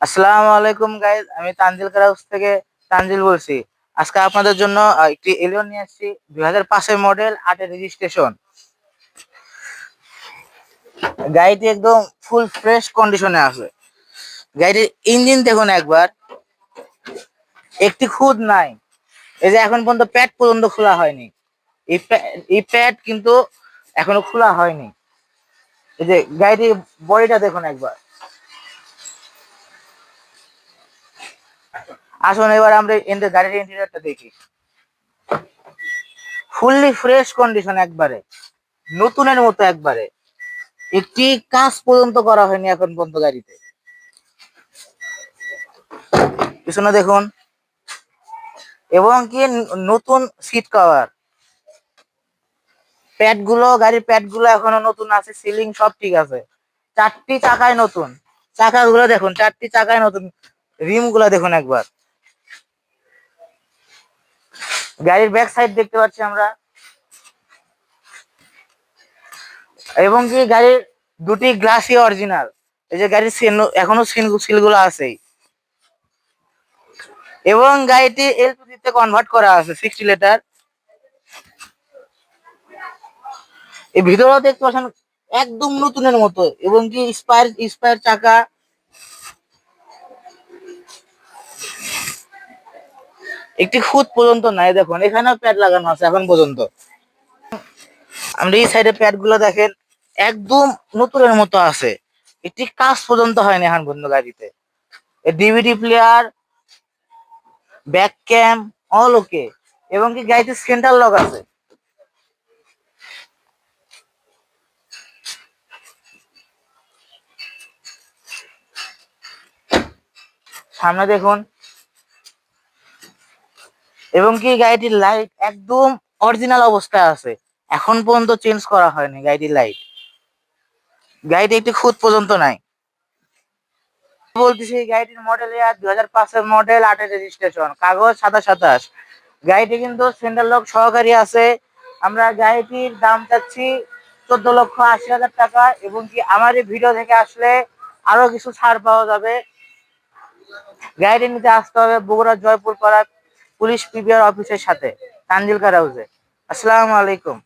আসসালামু আলাইকুম গাইজ, আমি তানজিল হাউস থেকে তানজিল বলছি। আজকে আপনাদের জন্য একটি এলিয়ন নিয়ে আসছি। 2005-এর মডেল, 8-এর রেজিস্ট্রেশন। গাড়িটি একদম ফুল ফ্রেশ কন্ডিশনে আছে। গাড়িটির ইঞ্জিন দেখুন একবার, একটি খুদ নাই। এই যে এখন পর্যন্ত প্যাড পর্যন্ত খোলা হয়নি। এই প্যাড কিন্তু এখনো খোলা হয়নি। এই যে গাড়িটির বডিটা দেখুন একবার। আসুন এবার আমরা গাড়ির ইন্টেরিয়রটা দেখি। ফুললি ফ্রেশ কন্ডিশন, একবারে নতুনের মতো। একবারে একটি কাজ পর্যন্ত করা হয়নি এখন পর্যন্ত গাড়িতে। পিছনে দেখুন, এবং কি নতুন সিট কভার, গাড়ির প্যাড গুলো এখনো নতুন আছে, সিলিং সব ঠিক আছে। চারটি চাকায় নতুন, চাকাগুলো দেখুন, চারটি চাকায় নতুন। রিম গুলা দেখুন একবার। গাড়ির ব্যাক সাইড দেখতে পাচ্ছি আমরা, এবং কি গাড়ির দুটি গ্লাসই অরিজিনাল। এই যে গাড়ির এখনো সিলগুলো আছেই। এবং গাড়িটি এলপিজি তে কনভার্ট করা আছে, 60 লিটার। এই ভিতরেও দেখতে পাচ্ছেন একদম নতুনের মতো, এবং কি স্পায়ার স্পায়ার চাকা। একটি খুদ পর্যন্ত নাই, দেখুন এখানেও প্যাড লাগানো আছে এখন পর্যন্ত। আমরা এই সাইডে প্যাড গুলো দেখেন, একদম নতুনের মতো আছে। একটি কাজ পর্যন্ত হয়নি এখন পর্যন্ত গাড়িতে। ডিভিডি প্লেয়ার, ব্যাক ক্যাম, অল ওকে। এবং কি গাড়িতে সেন্টার লক আছে। সামনে দেখুন, এবং কি গাড়িটির লাইট একদম অরিজিনাল অবস্থায় আছে, এখন পর্যন্ত চেঞ্জ করা হয়নি গাড়িটির লাইট। গাড়িটি একটি খুদ পর্যন্ত নাই। বলতেছি গাড়িটির মডেল ইয়ার 2005-এর মডেল, 8-এর রেজিস্ট্রেশন, কাগজ 27-27। গাড়িটি কিন্তু সেন্টার লক সহকারী আছে। আমরা গাড়িটির দাম চাচ্ছি 14,80,000 টাকা। এবং কি আমার এই ভিডিও থেকে আসলে আরো কিছু ছাড় পাওয়া যাবে। গাড়িটি নিতে আসতে হবে বগুড়া জয়পুর পাড়া পুলিশ পিবিআর অফিসের সাথে, তানজিল কার হাউসে। আসসালামু আলাইকুম।